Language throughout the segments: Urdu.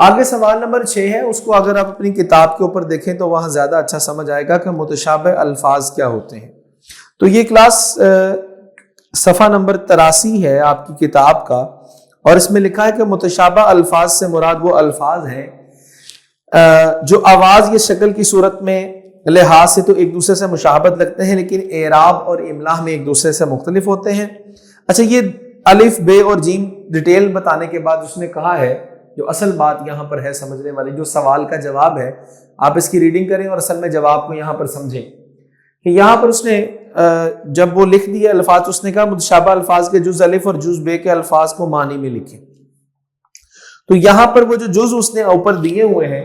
آگے سوال نمبر 6 ہے، اس کو اگر آپ اپنی کتاب کے اوپر دیکھیں تو وہاں زیادہ اچھا سمجھ آئے گا کہ متشابہ الفاظ کیا ہوتے ہیں۔ تو یہ کلاس صفحہ نمبر 83 ہے آپ کی کتاب کا، اور اس میں لکھا ہے کہ متشابہ الفاظ سے مراد وہ الفاظ ہیں جو آواز یا شکل کی صورت میں لحاظ سے تو ایک دوسرے سے مشابہت لگتے ہیں لیکن اعراب اور املاء میں ایک دوسرے سے مختلف ہوتے ہیں۔ اچھا، یہ الف بے اور جیم ڈیٹیل بتانے کے بعد اس نے کہا ہے، جو اصل بات یہاں پر ہے سمجھنے والی، جو سوال کا جواب ہے، آپ اس کی ریڈنگ کریں اور اصل میں جواب کو یہاں پر سمجھیں کہ یہاں پر اس نے جب وہ لکھ دیے الفاظ، اس نے کہا متشابہ الفاظ کے جز الف اور جز بے کے الفاظ کو معنی میں لکھیں۔ تو یہاں پر وہ جو جز اس نے اوپر دیے ہوئے ہیں،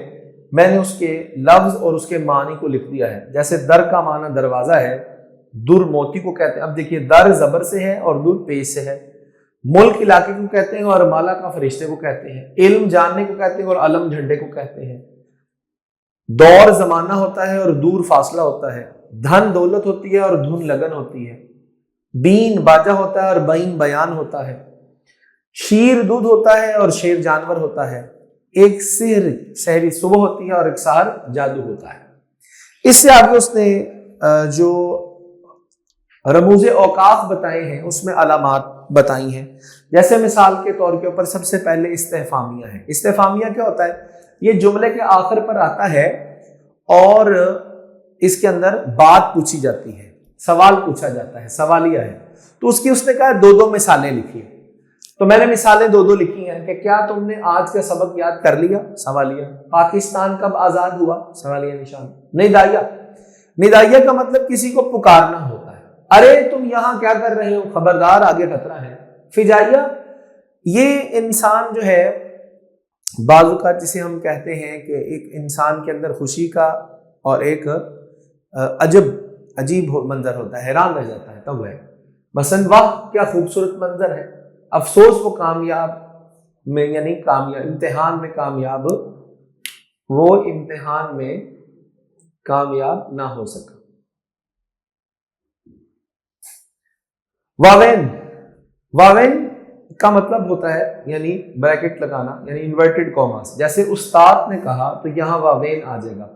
میں نے اس کے لفظ اور اس کے معنی کو لکھ دیا ہے۔ جیسے در کا معنی دروازہ ہے، در موتی کو کہتے ہیں، اب دیکھیے در زبر سے ہے اور در پیش سے ہے، ملک علاقے کو کہتے ہیں اور مالا کا فرشتے کو کہتے ہیں، علم جاننے کو کہتے ہیں اور علم جھنڈے کو کہتے ہیں، دور زمانہ ہوتا ہے اور دور فاصلہ ہوتا ہے، دھن دولت ہوتی ہے اور دھن لگن ہوتی ہے، بین باجا ہوتا ہے اور بین بیان ہوتا ہے، شیر دودھ ہوتا ہے اور شیر جانور ہوتا ہے، ایک سحر سحری صبح ہوتی ہے اور ایک سحر جادو ہوتا ہے۔ اس سے آگے اس نے جو رموز اوقاف بتائے ہیں اس میں علامات بتائی ہیں، جیسے مثال کے طور کے اوپر سب سے پہلے استفہامیہ ہے۔ استفہامیہ کیا ہوتا ہے؟ یہ جملے کے آخر پر آتا ہے اور اس کے اندر بات پوچھی جاتی ہے، سوال پوچھا جاتا ہے، سوالیہ ہے۔ تو اس کی اس نے کہا دو مثالیں لکھی ہیں، تو میں نے مثالیں دو لکھی ہیں کہ کیا تم نے آج کا سبق یاد کر لیا؟ سوالیہ۔ پاکستان کب آزاد ہوا؟ سوالیہ نشان۔ ندائیہ، ندائیہ کا مطلب کسی کو پکارنا ہوتا ہے، ارے تم یہاں کیا کر رہے ہو، خبردار آگے خطرہ ہے۔ فجائیہ، یہ انسان جو ہے بعض اوقات جسے ہم کہتے ہیں کہ ایک انسان کے اندر خوشی کا اور ایک عجیب منظر ہوتا ہے، حیران رہ جاتا ہے، تب ہے مثلا واہ کیا خوبصورت منظر ہے۔ افسوس وہ کامیاب میں یعنی کامیاب امتحان میں کامیاب، وہ امتحان میں کامیاب نہ ہو سکا۔ واوین، واوین کا مطلب ہوتا ہے یعنی بریکٹ لگانا، یعنی انورٹڈ کوماس، جیسے استاد نے کہا تو یہاں واوین آ جائے گا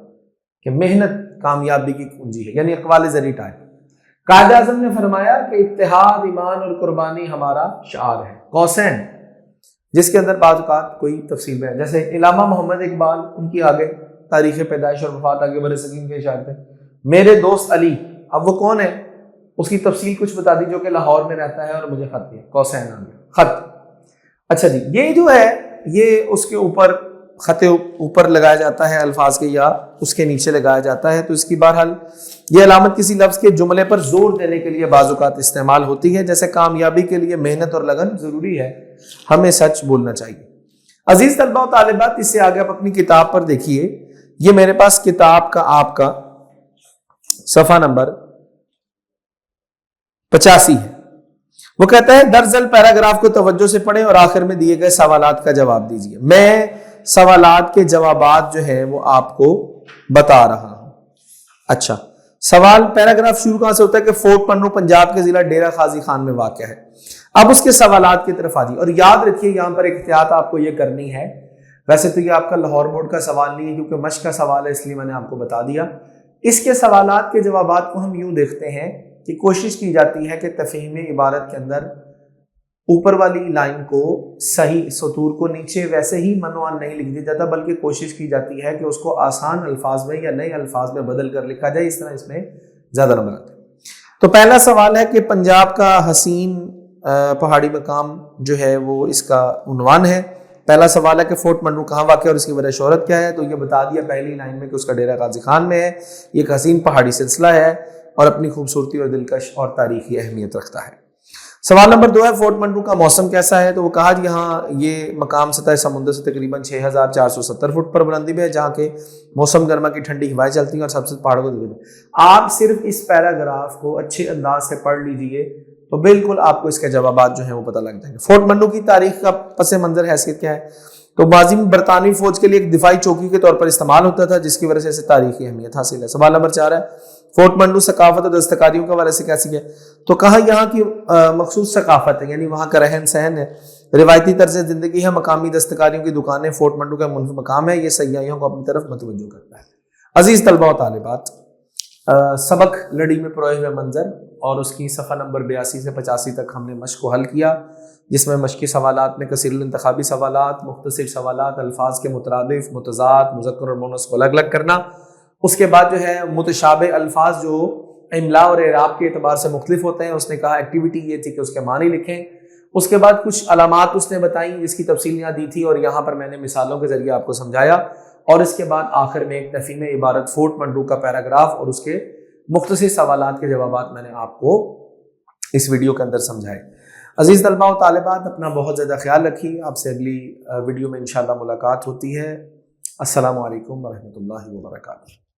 کہ محنت کامیابی کی کنجی ہے، یعنی اقوال زری ٹائپ۔ قائد اعظم نے فرمایا کہ اتحاد، ایمان اور قربانی ہمارا شعار ہے۔ قوسین، جس کے اندر بعض اوقات کوئی تفصیل ہے، جیسے علامہ محمد اقبال، ان کی آگے تاریخ پیدائش اور وفات آگے بر صغیر کے اشارت ہے۔ میرے دوست علی، اب وہ کون ہے اس کی تفصیل کچھ بتا دی، جو کہ لاہور میں رہتا ہے اور مجھے خط دیا، قوسین آ گیا خط۔ اچھا جی، یہ جو ہے یہ اس کے اوپر خط اوپر لگایا جاتا ہے الفاظ کے یا اس کے نیچے لگایا جاتا ہے، تو اس کی بہرحال یہ علامت کسی لفظ کے جملے پر زور دینے کے لیے بعض اوقات استعمال ہوتی ہے، جیسے کامیابی کے لیے محنت اور لگن ضروری ہے، ہمیں سچ بولنا چاہیے۔ عزیز طلباء و طالبات، اس سے آگے آپ اپنی کتاب پر دیکھیے، یہ میرے پاس کتاب کا آپ کا صفحہ نمبر 85 ہے۔ وہ کہتا ہے درزل پیراگراف کو توجہ سے پڑھیں اور آخر میں دیے گئے سوالات کا جواب دیجیے۔ میں سوالات کے جوابات جو ہیں وہ آپ کو بتا رہا ہوں۔ اچھا، سوال پیراگراف شروع کہاں سے ہوتا ہے کہ فورٹ پنو پنجاب کے ضلع ڈیرہ غازی خان میں واقع ہے۔ اب اس کے سوالات کی طرف آجیے، اور یاد رکھیے یہاں پر ایک احتیاط آپ کو یہ کرنی ہے، ویسے تو یہ آپ کا لاہور بورڈ کا سوال نہیں ہے کیونکہ مشق کا سوال ہے، اس لیے میں نے آپ کو بتا دیا۔ اس کے سوالات کے جوابات کو ہم یوں دیکھتے ہیں کہ کوشش کی جاتی ہے کہ تفہیم عبارت کے اندر اوپر والی لائن کو صحیح سطور کو نیچے ویسے ہی منوان نہیں لکھ دیا جاتا، بلکہ کوشش کی جاتی ہے کہ اس کو آسان الفاظ میں یا نئے الفاظ میں بدل کر لکھا جائے، اس طرح اس میں زیادہ نمبر آتے ہیں۔ تو پہلا سوال ہے کہ پنجاب کا حسین پہاڑی مقام جو ہے وہ اس کا عنوان ہے۔ پہلا سوال ہے کہ فورٹ منو کہاں واقع ہے اور اس کی وجہ شہرت کیا ہے، تو یہ بتا دیا پہلی لائن میں کہ اس کا ڈیرہ غازی خان میں ہے، یہ ایک حسین پہاڑی سلسلہ ہے اور اپنی خوبصورتی اور دلکش اور تاریخی اہمیت رکھتا ہے۔ سوال نمبر 2 ہے فورٹ منو کا موسم کیسا ہے، تو وہ کہا یہاں یہ مقام سطح سمندر سے تقریباً 6470 فٹ پر بلندی میں ہے، جہاں کے موسم گرما کی ٹھنڈی ہوائیں چلتی ہیں اور سب سے پہاڑوں کو دیکھتے ہیں۔ آپ صرف اس پیراگراف کو اچھے انداز سے پڑھ لیجئے تو بالکل آپ کو اس کے جوابات جو ہیں وہ پتہ لگ جائیں گے۔ فورٹ منو کی تاریخ کا پس منظر حیثیت کیا ہے، تو ماضی میں برطانوی فوج کے لیے ایک دفاعی چوکی کے طور پر استعمال ہوتا تھا، جس کی وجہ سے اسے تاریخی اہمیت حاصل ہے۔ سوال نمبر 4 ہے فورٹ منو ثقافت اور دستکاریوں کے حوالے سے کیسی ہے، تو کہاں یہاں کی مخصوص ثقافت ہے، یعنی وہاں کا رہن سہن ہے روایتی طرز زندگی ہے، مقامی دستکاریوں کی دکانیں، فورٹ منڈو کا منفرد مقام ہے، یہ سیاحوں کو اپنی طرف متوجہ کرتا ہے۔ عزیز طلبہ و طالبات، سبق لڑی میں پروئے ہوئے منظر اور اس کی صفحہ نمبر 82 سے 85 تک ہم نے مشق کو حل کیا، جس میں مشقی سوالات میں کثیر الانتخابی سوالات، مختصر سوالات، الفاظ کے مترادف، متضاد، مذکر اور مؤنث کو الگ الگ کرنا، اس کے بعد جو ہے متشابہ الفاظ جو املاء اور اعراب کے اعتبار سے مختلف ہوتے ہیں، اس نے کہا ایکٹیویٹی یہ تھی کہ اس کے معنی لکھیں۔ اس کے بعد کچھ علامات اس نے بتائیں جس کی تفصیل یہاں دی تھی اور یہاں پر میں نے مثالوں کے ذریعے آپ کو سمجھایا، اور اس کے بعد آخر میں ایک تفہیم عبارت فورٹ منڈو کا پیراگراف اور اس کے مختصر سوالات کے جوابات میں نے آپ کو اس ویڈیو کے اندر سمجھائے۔ عزیز طلبہ و طالبات، اپنا بہت زیادہ خیال رکھیے، آپ سے اگلی ویڈیو میں انشاءاللہ ملاقات ہوتی ہے۔ السلام علیکم ورحمۃ اللہ وبرکاتہ۔